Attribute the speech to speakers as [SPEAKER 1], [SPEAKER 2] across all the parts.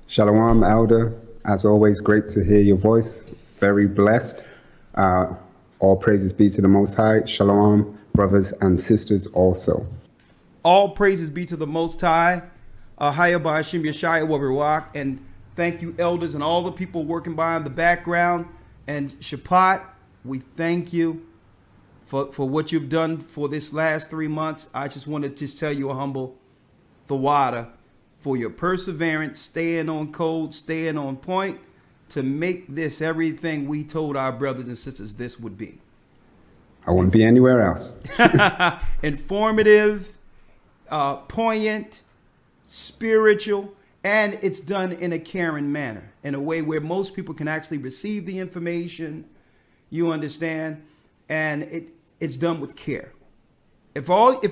[SPEAKER 1] Shalom, Elder. As always, great to hear your voice. Very blessed. All praises be to the Most High. Shalom, brothers and sisters also.
[SPEAKER 2] All praises be to the Most High. AHAYAH Ba'ashim Yeshaya Wabirak. And thank you, elders, and all the people working by in the background. And Shabbat, we thank you for what you've done for this last 3 months. I just wanted to tell you a humble Thawada for your perseverance, staying on code, staying on point to make this everything we told our brothers and sisters this would be.
[SPEAKER 1] I wouldn't be anywhere else.
[SPEAKER 2] Informative, poignant, spiritual, and it's done in a caring manner, in a way where most people can actually receive the information, you understand, and it's done with care. If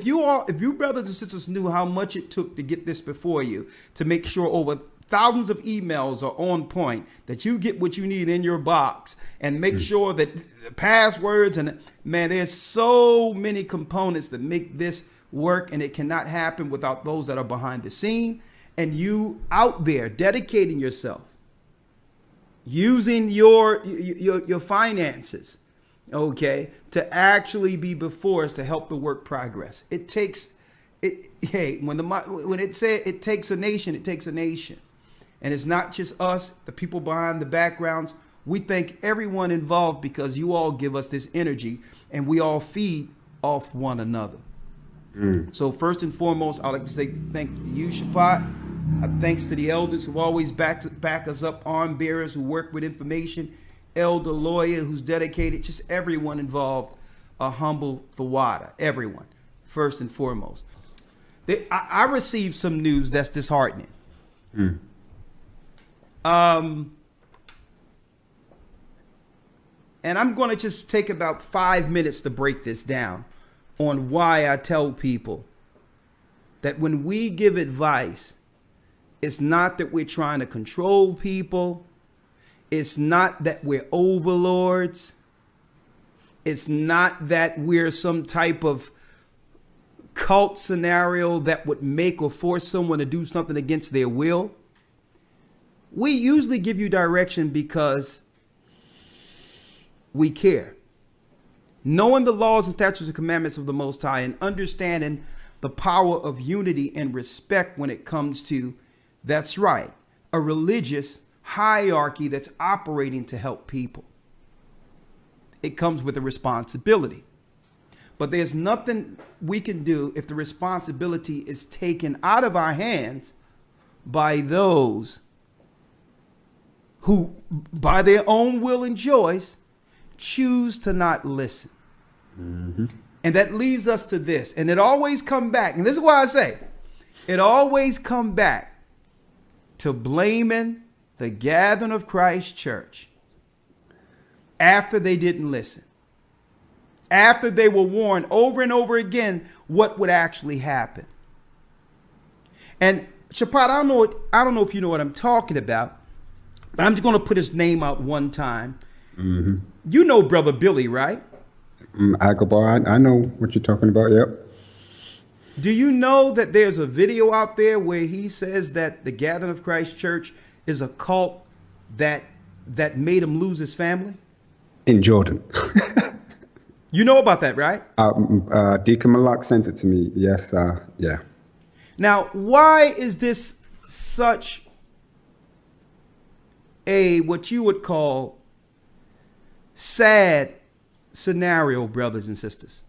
[SPEAKER 2] you brothers and sisters knew how much it took to get this before you, to make sure over thousands of emails are on point, that you get what you need in your box, and make sure that the passwords, and man, there's so many components that make this work, and it cannot happen without those that are behind the scene, and you out there dedicating yourself, using your finances, okay, to actually be before us to help the work progress. It takes it. Hey, when it said it takes a nation, it takes a nation, and it's not just us, the people behind the backgrounds. We thank everyone involved because you all give us this energy, and we all feed off one another. So first and foremost, I'd like to say thank you, Shabbat. Thanks to the elders who always back us up, arm bearers who work with information, elder lawyer who's dedicated, just everyone involved, a humble Thawada, everyone, first and foremost. I received some news that's disheartening. And I'm going to just take about 5 minutes to break this down on why I tell people that when we give advice, it's not that we're trying to control people. It's not that we're overlords. It's not that we're some type of cult scenario that would make or force someone to do something against their will. We usually give you direction because we care. Knowing the laws and statutes and commandments of the Most High, and understanding the power of unity and respect when it comes to, that's right, a religious hierarchy that's operating to help people. It comes with a responsibility. But there's nothing we can do if the responsibility is taken out of our hands by those who, by their own will and choice, choose to not listen. And that leads us to this. And it always come back. And this is why I say it always come back to blaming the gathering of Christ church after they didn't listen, after they were warned over and over again what would actually happen. And Shabbat, I don't know if you know what I'm talking about, but I'm just going to put his name out one time. You know Brother Billy, right?
[SPEAKER 1] Agabar, I know what you're talking about. Yep.
[SPEAKER 2] Do you know that there's a video out there where he says that the Gathering of Christ Church is a cult that made him lose his family?
[SPEAKER 1] In Jordan.
[SPEAKER 2] You know about that, right?
[SPEAKER 1] Deacon Malak sent it to me. Yes. Yeah.
[SPEAKER 2] Now, why is this such a, what you would call, sad scenario, brothers and sisters?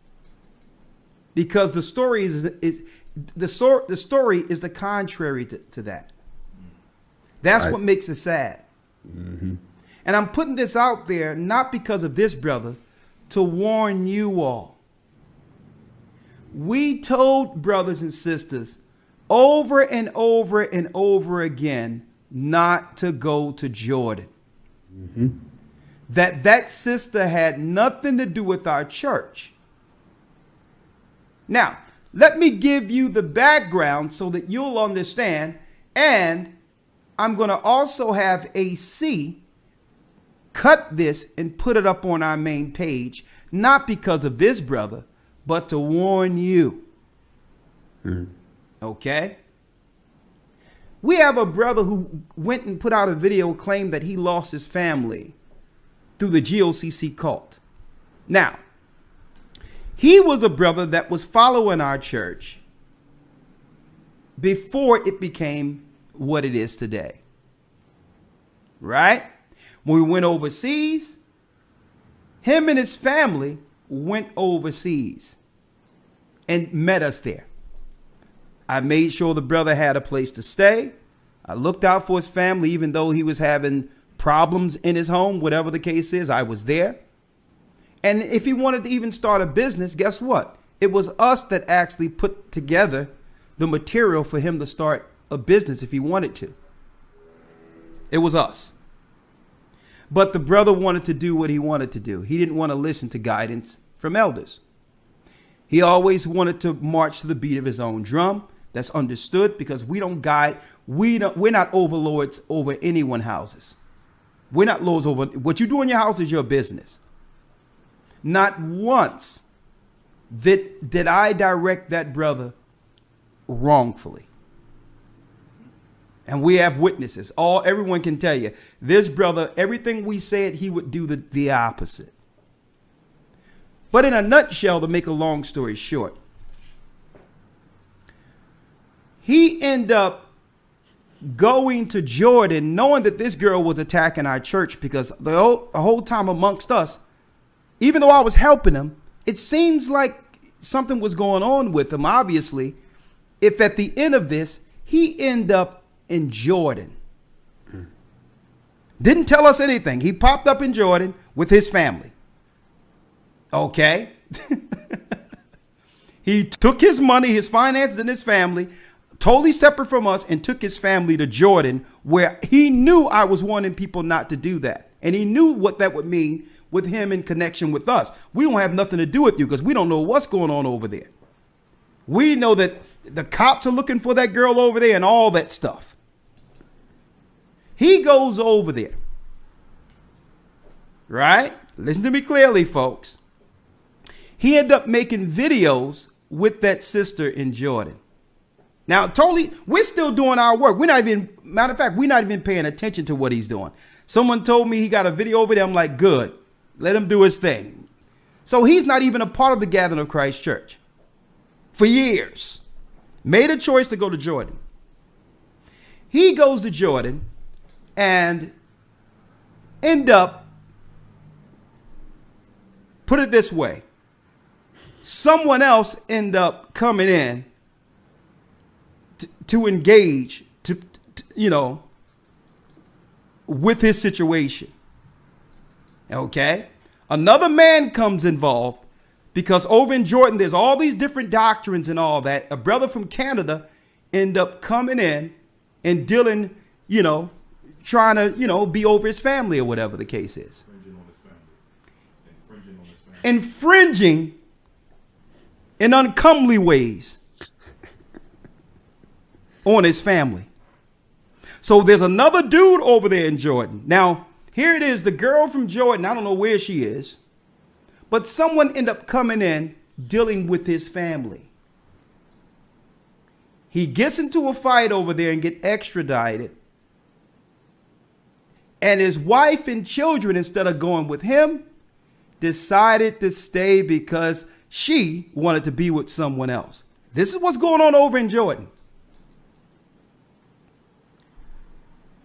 [SPEAKER 2] Because the story is the story is the contrary to that. That's right. What makes it sad. And I'm putting this out there not because of this brother, to warn you all. We told brothers and sisters over and over and over again not to go to Jordan. That sister had nothing to do with our church. Now, let me give you the background so that you'll understand. And I'm going to also have AC cut this and put it up on our main page, not because of this brother, but to warn you. Okay? We have a brother who went and put out a video claimed that he lost his family through the GOCC cult. Now, he was a brother that was following our church before it became what it is today. Right? When we went overseas, him and his family went overseas and met us there. I made sure the brother had a place to stay. I looked out for his family, even though he was having problems in his home, whatever the case is, I was there. And if he wanted to even start a business, guess what? It was us that actually put together the material for him to start a business if he wanted to. It was us. But the brother wanted to do what he wanted to do. He didn't want to listen to guidance from elders. He always wanted to march to the beat of his own drum. That's understood, because we don't guide. We're not overlords over anyone's houses. We're not lords over what you do in your house is your business. Not once did I direct that brother wrongfully. And we have witnesses. Everyone can tell you this brother, everything we said, he would do the opposite. But in a nutshell, to make a long story short, he ended up going to Jordan knowing that this girl was attacking our church, because the whole time amongst us, even though I was helping him, it seems like something was going on with him, obviously, if at the end of this, he ended up in Jordan. Didn't tell us anything. He popped up in Jordan with his family. Okay. He took his money, his finances, and his family, totally separate from us, and took his family to Jordan, where he knew I was warning people not to do that. And he knew what that would mean with him in connection with us. We don't have nothing to do with you because we don't know what's going on over there. We know that the cops are looking for that girl over there and all that stuff. He goes over there. Right? Listen to me clearly, folks. He ended up making videos with that sister in Jordan. Now, totally, we're still doing our work. Matter of fact, we're not even paying attention to what he's doing. Someone told me he got a video over there. I'm like, good. Let him do his thing. So he's not even a part of the Gathering of Christ Church for years. Made a choice to go to Jordan. He goes to Jordan and end up, put it this way, someone else end up coming in to engage, with his situation. Okay? Another man comes involved, because over in Jordan, there's all these different doctrines and all that. A brother from Canada end up coming in and dealing, trying to, be over his family or whatever the case is. Infringing in uncomely ways on his family. So there's another dude over there in Jordan. Now, here it is, the girl from Jordan, I don't know where she is, but someone ended up coming in dealing with his family. He gets into a fight over there and get extradited. And his wife and children, instead of going with him, decided to stay because she wanted to be with someone else. This is what's going on over in Jordan.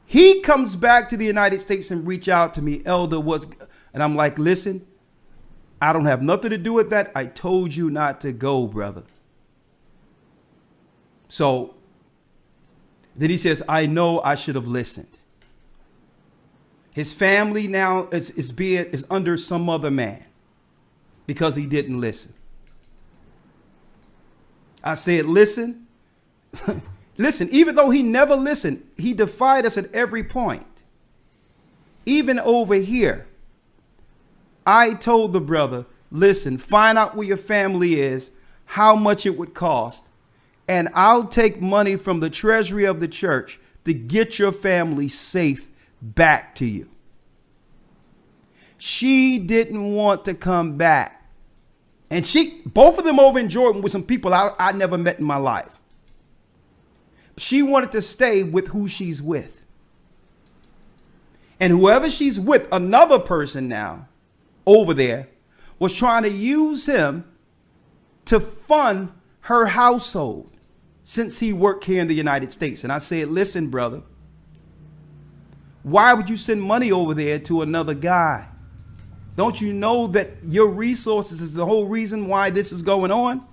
[SPEAKER 2] He comes back to the United States and reach out to me, Elder, and I'm like, listen, I don't have nothing to do with that. I told you not to go, brother. So then he says, I know I should have listened. His family now is under some other man because he didn't listen. I said, listen. Listen, even though he never listened, he defied us at every point. Even over here, I told the brother, listen, find out where your family is, how much it would cost, and I'll take money from the treasury of the church to get your family safe back to you. She didn't want to come back. And both of them over in Jordan with some people I never met in my life. She wanted to stay with who she's with. And whoever she's with, another person now over there, was trying to use him to fund her household since he worked here in the United States. And I said, listen, brother, why would you send money over there to another guy? Don't you know that your resources is the whole reason why this is going on?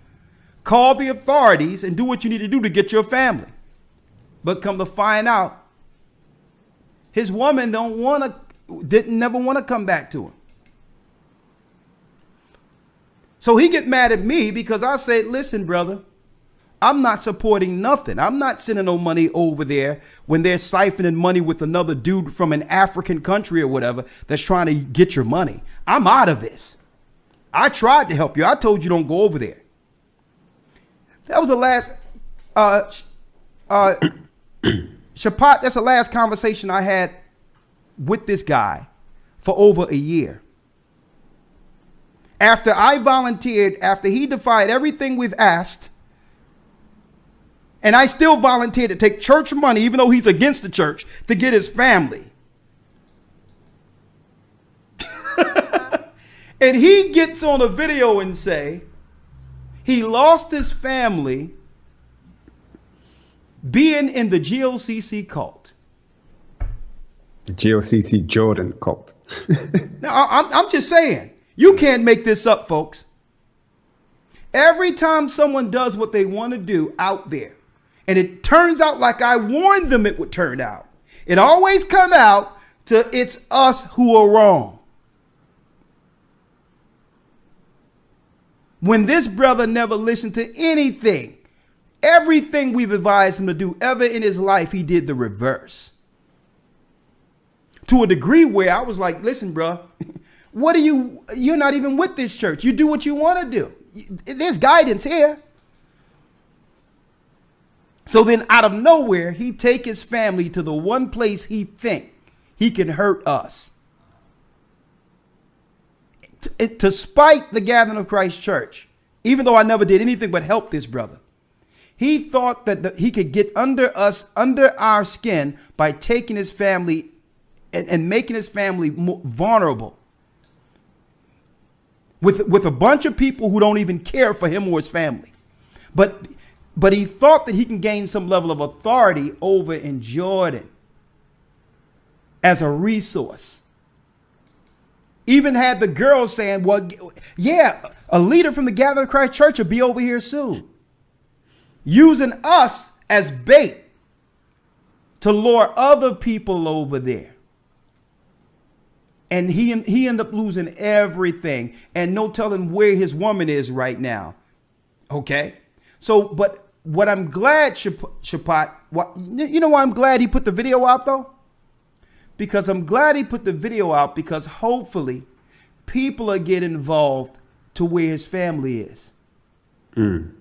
[SPEAKER 2] Call the authorities and do what you need to do to get your family. But come to find out, his woman didn't never want to come back to him. So he get mad at me because I said, listen, brother, I'm not supporting nothing. I'm not sending no money over there when they're siphoning money with another dude from an African country or whatever that's trying to get your money. I'm out of this. I tried to help you. I told you don't go over there. That was the last, Shapat, that's the last conversation I had with this guy for over a year. After I volunteered, after he defied everything we've asked, and I still volunteered to take church money, even though he's against the church, to get his family. And he gets on a video and say he lost his family being in the GOCC cult.
[SPEAKER 1] The GOCC Jordan cult.
[SPEAKER 2] Now, I'm just saying, you can't make this up, folks. Every time someone does what they want to do out there, and it turns out like I warned them it would turn out, it always come out to it's us who are wrong. When this brother never listened to anything, everything we've advised him to do ever in his life, he did the reverse. To a degree where I was like, listen, bro, you're not even with this church. You do what you want to do. There's guidance here. So then out of nowhere, he take his family to the one place he think he can hurt us. To spite the Gathering of Christ Church, even though I never did anything but help this brother. He thought that he could get under our skin by taking his family and making his family more vulnerable with a bunch of people who don't even care for him or his family. But he thought that he can gain some level of authority over in Jordan as a resource. Even had the girls saying, well, yeah, a leader from the Gathering of Christ Church will be over here soon. Using us as bait to lure other people over there. And he ended up losing everything and no telling where his woman is right now. Okay. So, but what I'm glad, Shapat, you know why I'm glad he put the video out though? Because I'm glad he put the video out because hopefully people are getting involved to where his family is. Mm.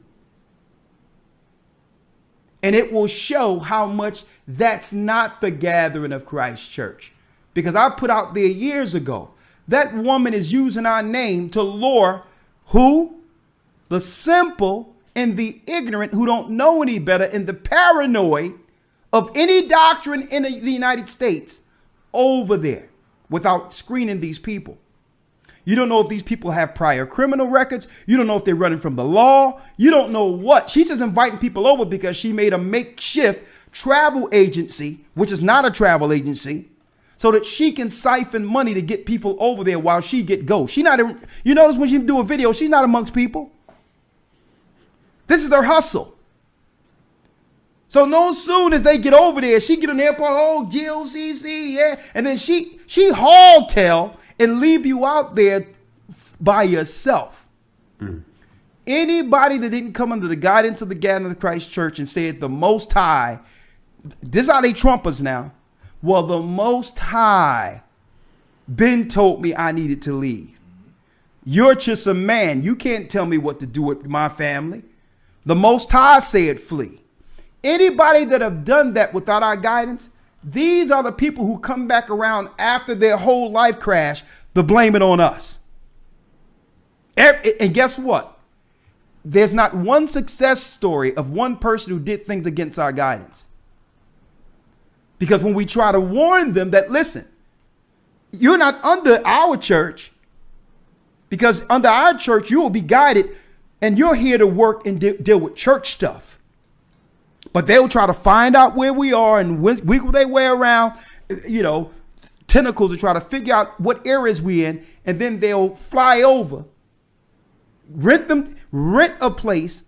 [SPEAKER 2] And it will show how much that's not the Gathering of Christ Church. Because I put out there years ago, that woman is using our name to lure who? The simple and the ignorant who don't know any better and the paranoid of any doctrine in the United States over there without screening these people. You don't know if these people have prior criminal records. You don't know if they're running from the law. You don't know what. She's just inviting people over because she made a makeshift travel agency, which is not a travel agency, so that she can siphon money to get people over there while she get go. She not, you notice when she do a video, she's not amongst people. This is their hustle. So no soon as they get over there, she get an airport, oh, GOCC, yeah. And then she haul tail and leave you out there by yourself. Mm. Anybody that didn't come under the guidance of the Gathering of Christ Church and said the Most High, this is how they trump us now. Well, the Most High been told me I needed to leave. You're just a man. You can't tell me what to do with my family. The Most High said flee. Anybody that have done that without our guidance, these are the people who come back around after their whole life crash to blame it on us. And guess what? there's not one success story of one person who did things against our guidance. Because when we try to warn them that, listen, you're not under our church, because under our church, you will be guided and you're here to work and deal with church stuff. But they'll try to find out where we are and wiggle their way around, tentacles to try to figure out what areas we in. And then they'll fly over, rent a place,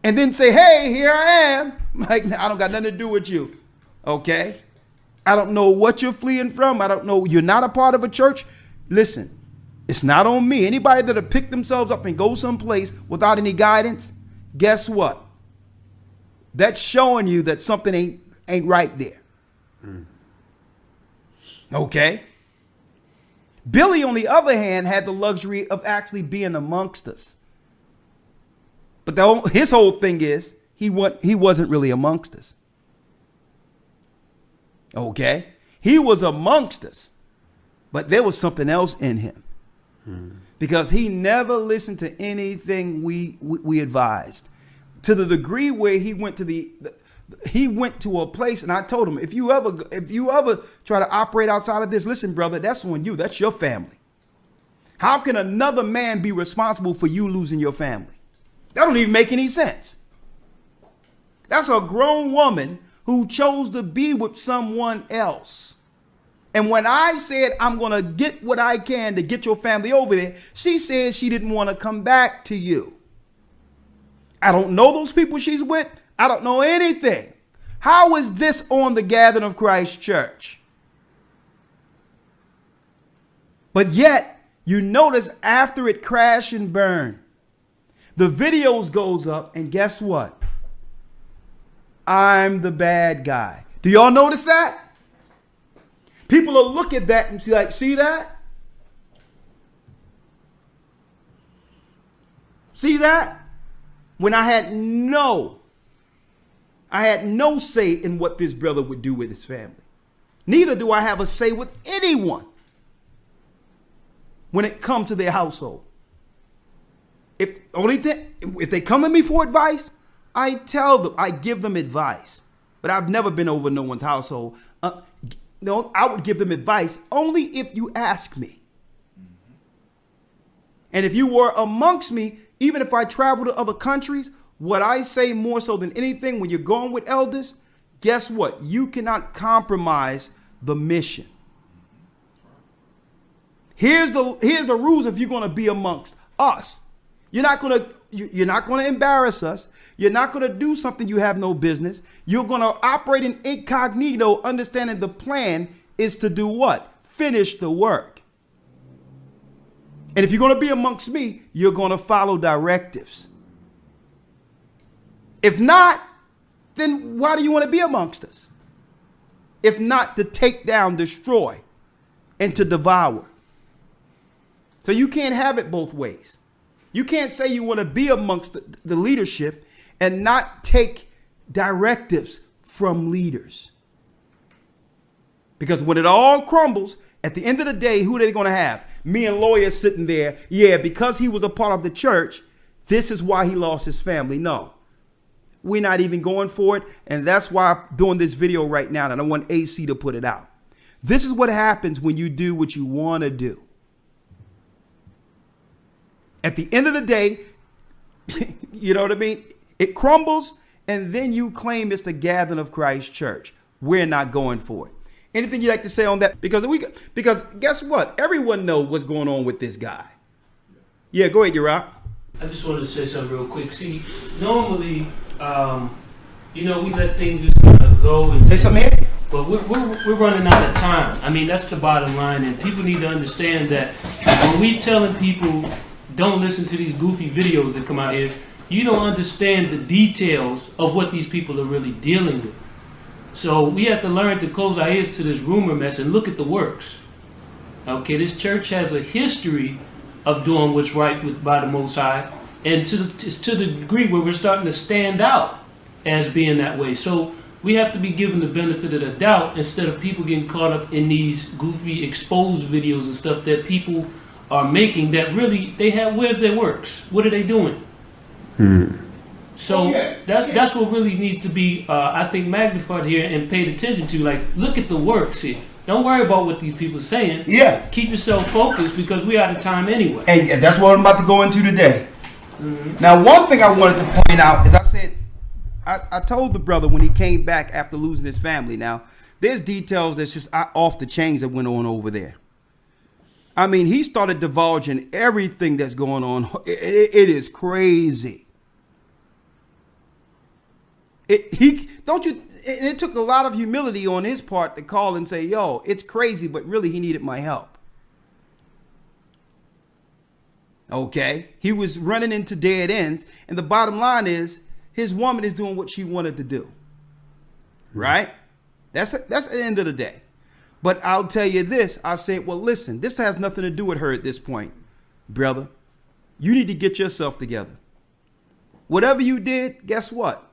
[SPEAKER 2] and then say, hey, here I am. Like, I don't got nothing to do with you. Okay. I don't know what you're fleeing from. I don't know. You're not a part of a church. Listen, it's not on me. Anybody that'll pick themselves up and go someplace without any guidance, guess what? That's showing you that something ain't right there. Okay. Billy, on the other hand, had the luxury of actually being amongst us. But his whole thing is he wasn't really amongst us. Okay. He was amongst us, but there was something else in him. Because he never listened to anything we advised, to the degree where he went to a place, and I told him, if you ever try to operate outside of this, listen, brother, that's on you. That's your family. How can another man be responsible for you losing your family? That don't even make any sense. That's a grown woman who chose to be with someone else. And when I said, I'm going to get what I can to get your family over there, she said she didn't want to come back to you. I don't know those people she's with. I don't know anything. How is this on the Gathering of Christ Church? But yet, you notice after it crashed and burned, the videos goes up, and guess what? I'm the bad guy. Do y'all notice that? People will look at that and see, like, see that? See that? When I had no say in what this brother would do with his family. Neither do I have a say with anyone when it comes to their household. If they come to me for advice, I tell them, I give them advice. But I've never been over no one's household. No, I would give them advice only if you ask me. And if you were amongst me, even if I travel to other countries, what I say more so than anything, when you're going with elders, guess what? You cannot compromise the mission. Here's the rules if you're going to be amongst us. You're not going to embarrass us. You're not going to do something you have no business. You're going to operate in incognito, understanding the plan is to do what? Finish the work. And if you're going to be amongst me, you're going to follow directives. If not, then why do you want to be amongst us? If not to take down, destroy, and to devour. So you can't have it both ways. You can't say you want to be amongst the leadership and not take directives from leaders. Because when it all crumbles, at the end of the day, who are they going to have? Me and lawyers sitting there. Yeah, because he was a part of the church, this is why he lost his family. No, we're not even going for it. And that's why I'm doing this video right now. And I want AC to put it out. This is what happens when you do what you want to do. At the end of the day, you know what I mean? It crumbles, and then you claim it's the Gathering of Christ Church. We're not going for it. Anything you'd like to say on that? Because guess what? Everyone knows what's going on with this guy. Yeah, go ahead, Yara.
[SPEAKER 3] I just wanted to say something real quick. See, normally, we let things just kind of go. And
[SPEAKER 2] say something here.
[SPEAKER 3] But we're running out of time. I mean, that's the bottom line, and people need to understand that when we telling people don't listen to these goofy videos that come out here, you don't understand the details of what these people are really dealing with. So we have to learn to close our ears to this rumor mess and look at the works. Okay, this church has a history of doing what's right by the Most High, and it's to the degree where we're starting to stand out as being that way. So we have to be given the benefit of the doubt instead of people getting caught up in these goofy exposed videos and stuff that people are making that really, where's their works? What are they doing? So that's what really needs to be, I think, magnified here and paid attention to. Like, look at the works here. Don't worry about what these people are saying.
[SPEAKER 2] Yeah.
[SPEAKER 3] Keep yourself focused because we're out of time anyway.
[SPEAKER 2] And that's what I'm about to go into today. Now, one thing I wanted to point out is I told the brother when he came back after losing his family. Now, there's details that's just off the chains that went on over there. I mean, he started divulging everything that's going on. It is crazy. It took a lot of humility on his part to call and say, yo, it's crazy, but really he needed my help. Okay. He was running into dead ends. And the bottom line is his woman is doing what she wanted to do. Right? That's the end of the day. But I'll tell you this. I said, well, listen, this has nothing to do with her at this point, brother. You need to get yourself together. Whatever you did, guess what?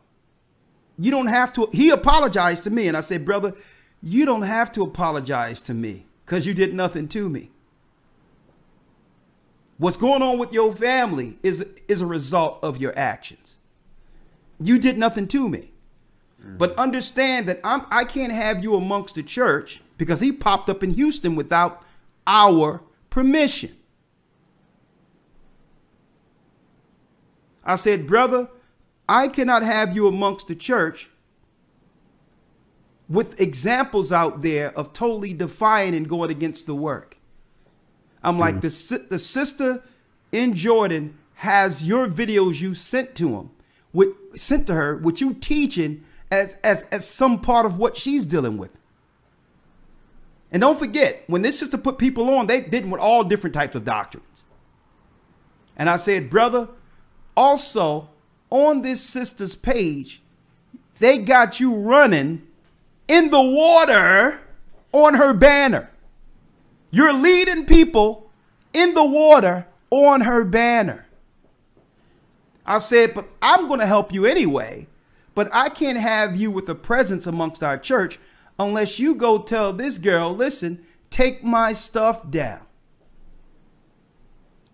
[SPEAKER 2] You don't have to. He apologized to me. And I said, brother, you don't have to apologize to me because you did nothing to me. What's going on with your family is a result of your actions. You did nothing to me. But understand that I can't have you amongst the church because he popped up in Houston without our permission. I said, brother, I cannot have you amongst the church with examples out there of totally defying and going against the work. I'm like, the sister in Jordan has your videos you sent to her, with you teaching as some part of what she's dealing with. And don't forget, when this sister put people on, they did with all different types of doctrines. And I said, brother, also on this sister's page, they got you running in the water on her banner. You're leading people in the water on her banner. I said, but I'm going to help you anyway. But I can't have you with a presence amongst our church unless you go tell this girl, listen, take my stuff down.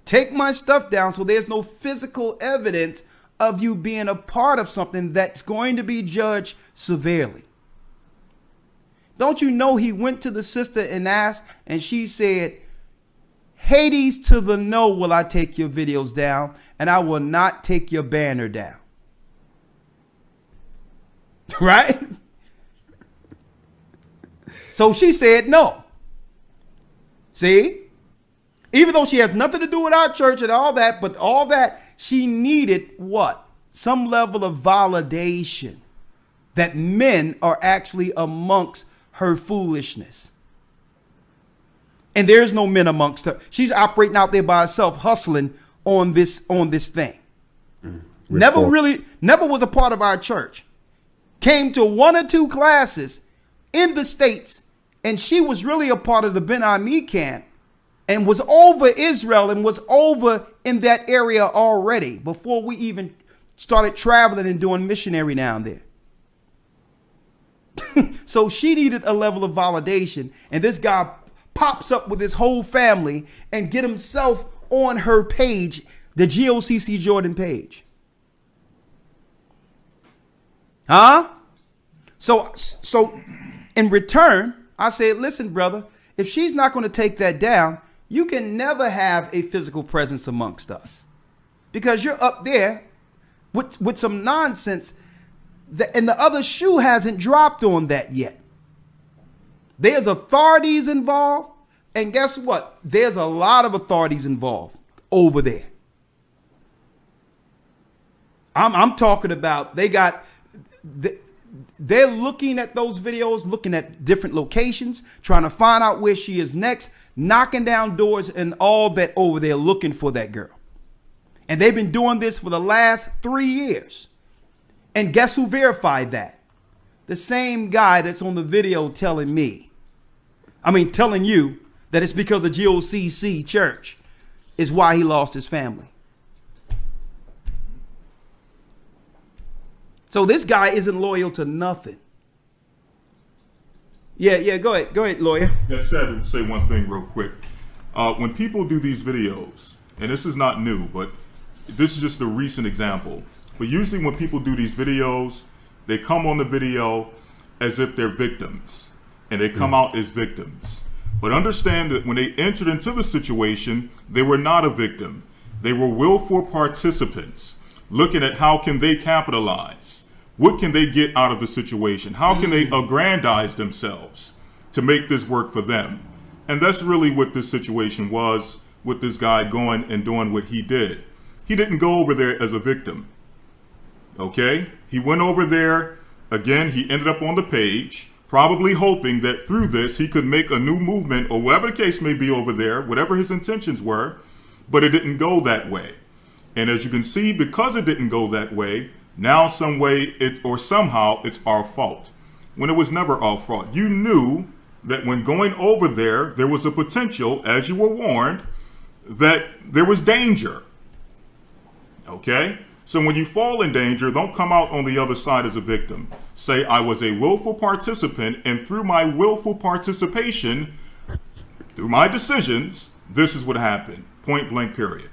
[SPEAKER 2] Take my stuff down so there's no physical evidence of you being a part of something that's going to be judged severely. Don't you know he went to the sister and asked, and she said, Hades to the no will I take your videos down, and I will not take your banner down. Right? So she said no. See? Even though she has nothing to do with our church and all that, but all that, she needed what? Some level of validation that men are actually amongst her foolishness. And there's no men amongst her. She's operating out there by herself, hustling on this thing. Never was a part of our church. Came to 1 or 2 classes in the States, and she was really a part of the Ben Ami camp and was over Israel and was over in that area already before we even started traveling and doing missionary down there. So she needed a level of validation, and this guy pops up with his whole family and get himself on her page, the GOCC Jordan page. Huh? So in return, I said, listen, brother, if she's not going to take that down, you can never have a physical presence amongst us because you're up there with some nonsense and the other shoe hasn't dropped on that yet. There's authorities involved. And guess what? There's a lot of authorities involved over there. I'm talking about they're looking at those videos, looking at different locations, trying to find out where she is next, knocking down doors and all that over there looking for that girl. And they've been doing this for the last 3 years. And guess who verified that? The same guy that's on the video telling you that it's because the GOCC church is why he lost his family. So this guy isn't loyal to nothing. Yeah, go ahead, lawyer.
[SPEAKER 4] That said, say one thing real quick. When people do these videos, and this is not new, but this is just a recent example. But usually when people do these videos, they come on the video as if they're victims, and they come out as victims. But understand that when they entered into the situation, they were not a victim. They were willful participants, looking at how can they capitalize? What can they get out of the situation? How can they aggrandize themselves to make this work for them? And that's really what this situation was with this guy going and doing what he did. He didn't go over there as a victim. Okay? He went over there, again, he ended up on the page, probably hoping that through this he could make a new movement, or whatever the case may be over there, whatever his intentions were, but it didn't go that way. And as you can see, because it didn't go that way, now some way somehow it's our fault, when it was never our fault. You knew that when going over there, there was a potential, as you were warned, that there was danger. Okay? So when you fall in danger, don't come out on the other side as a victim. Say, I was a willful participant, and through my willful participation, through my decisions, this is what happened. Point blank, period.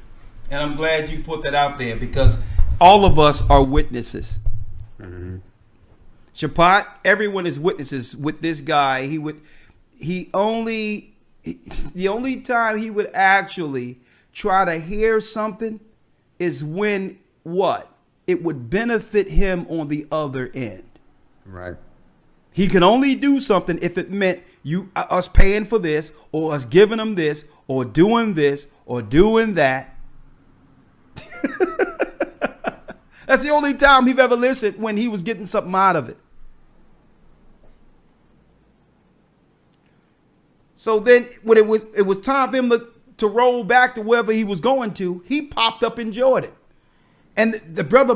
[SPEAKER 2] And I'm glad you put that out there, because all of us are witnesses. Mm-hmm. Shapat, everyone is witnesses with this guy. The only time he would actually try to hear something is when it would benefit him on the other end.
[SPEAKER 1] Right.
[SPEAKER 2] He can only do something if it meant us paying for this, or us giving him this, or doing that. That's the only time he've ever listened, when he was getting something out of it. So then when it was time for him to roll back to wherever he was going to, he popped up in Jordan. And the brother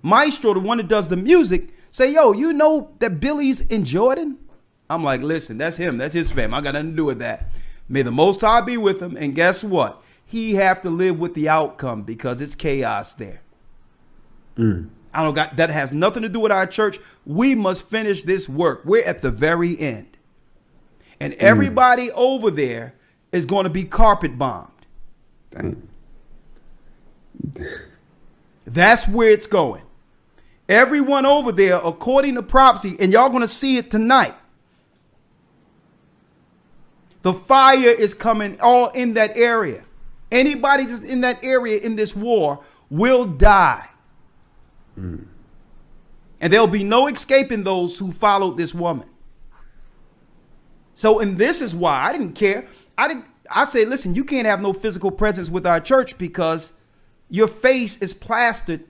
[SPEAKER 2] Maestro, the one that does the music, say, yo, you know that Billy's in Jordan? I'm like, listen, that's him. That's his fam. I got nothing to do with that. May the Most High be with him. And guess what? He have to live with the outcome, because it's chaos there. That has nothing to do with our church. We must finish this work. We're at the very end. And everybody over there is going to be carpet bombed.
[SPEAKER 1] Dang.
[SPEAKER 2] That's where it's going. Everyone over there, according to prophecy, and y'all going to see it tonight, the fire is coming all in that area. Anybody that's in that area in this war will die. And there'll be no escaping those who followed this woman. So, and this is why I didn't care. I said, listen, you can't have no physical presence with our church, because your face is plastered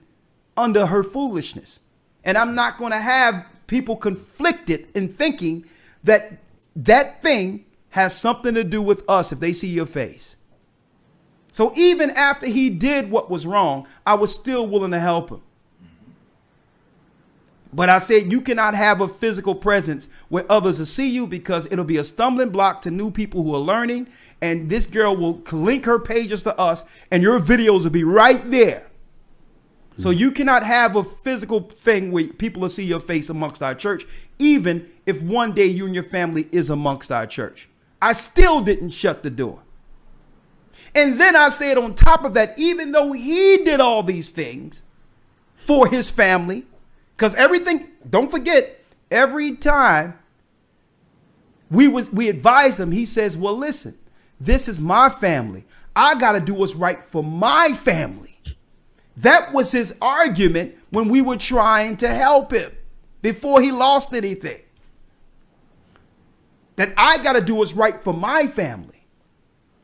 [SPEAKER 2] under her foolishness. And I'm not going to have people conflicted in thinking that that thing has something to do with us if they see your face. So even after he did what was wrong, I was still willing to help him. But I said, you cannot have a physical presence where others will see you, because it'll be a stumbling block to new people who are learning. And this girl will link her pages to us, and your videos will be right there. So you cannot have a physical thing where people will see your face amongst our church, even if one day you and your family is amongst our church. I still didn't shut the door. And then I said, on top of that, even though he did all these things for his family, because everything, don't forget, every time we advised him, he says, well, listen, this is my family. I got to do what's right for my family. That was his argument when we were trying to help him before he lost anything. That I got to do what's right for my family.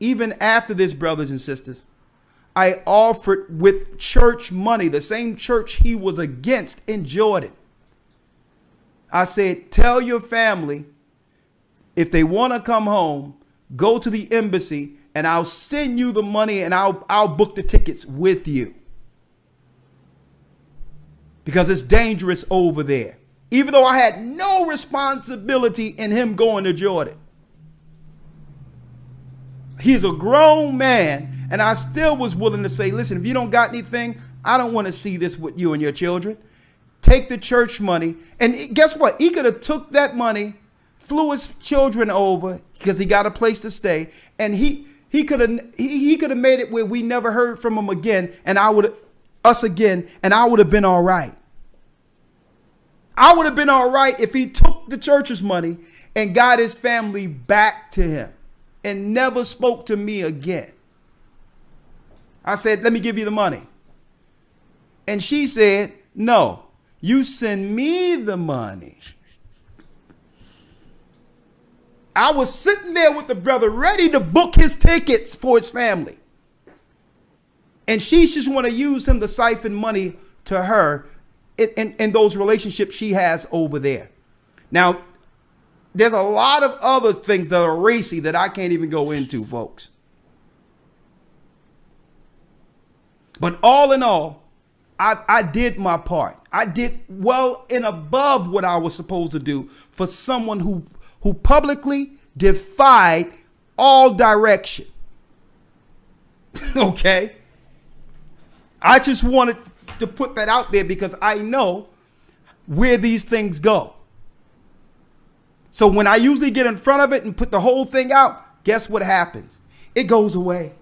[SPEAKER 2] Even after this, brothers and sisters, I offered with church money, the same church he was against in Jordan. I said, tell your family, if they want to come home, go to the embassy and I'll send you the money, and I'll book the tickets with you. Because it's dangerous over there. Even though I had no responsibility in him going to Jordan. He's a grown man, and I still was willing to say, listen, if you don't got anything, I don't want to see this with you and your children. Take the church money. And guess what? He could have took that money, flew his children over because he got a place to stay. And he could have made it where we never heard from him again, and I would have been all right. I would have been all right if he took the church's money and got his family back to him and never spoke to me again. I said, let me give you the money. And she said, no, you send me the money. I was sitting there with the brother ready to book his tickets for his family. And she just want to use him to siphon money to her in those relationships she has over there. Now, there's a lot of other things that are racy that I can't even go into, folks. But all in all, I did my part. I did well and above what I was supposed to do for someone who publicly defied all direction. Okay? I just wanted to put that out there because I know where these things go. So when I usually get in front of it and put the whole thing out, guess what happens? It goes away.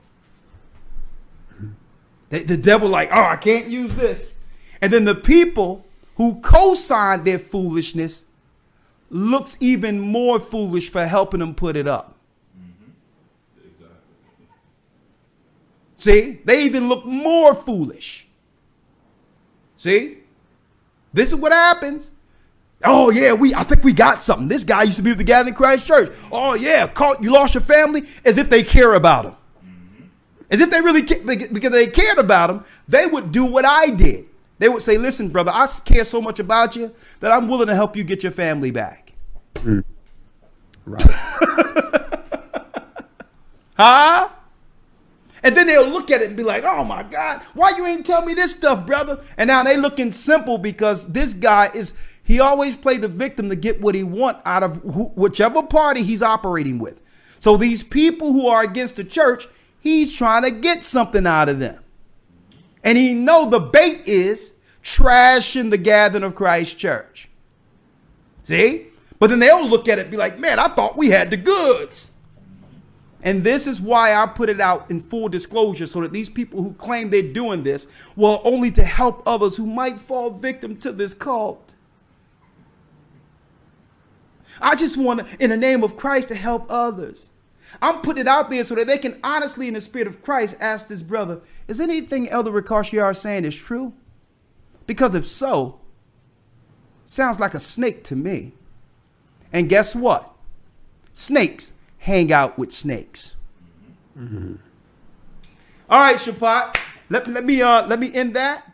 [SPEAKER 2] The devil like, oh, I can't use this. And then the people who co-signed their foolishness looks even more foolish for helping them put it up. Mm-hmm. Exactly. See, they even look more foolish. See, this is what happens. Oh yeah, I think we got something. This guy used to be with the Gathering Christ Church. Oh yeah, you lost your family, as if they care about him. Mm-hmm. As if they really because they cared about him, they would do what I did. They would say, listen, brother, I care so much about you that I'm willing to help you get your family back. Mm. Right. Huh? And then they'll look at it and be like, oh my God, why you ain't tell me this stuff, brother? And now they looking simple because this guy he always played the victim to get what he want out of whichever party he's operating with. So these people who are against the church, he's trying to get something out of them. And he know the bait is trashing the Gathering of Christ Church. See? But then they'll look at it and be like, man, I thought we had the goods. And this is why I put it out in full disclosure so that these people who claim they're doing this will only to help others who might fall victim to this cult. I just want to, in the name of Christ, to help others. I'm putting it out there so that they can honestly, in the spirit of Christ, ask this brother, is anything Elder Ricochet is saying is true? Because if so, sounds like a snake to me. And guess what? Snakes hang out with snakes. Mm-hmm. All right, Shapat, let me end that.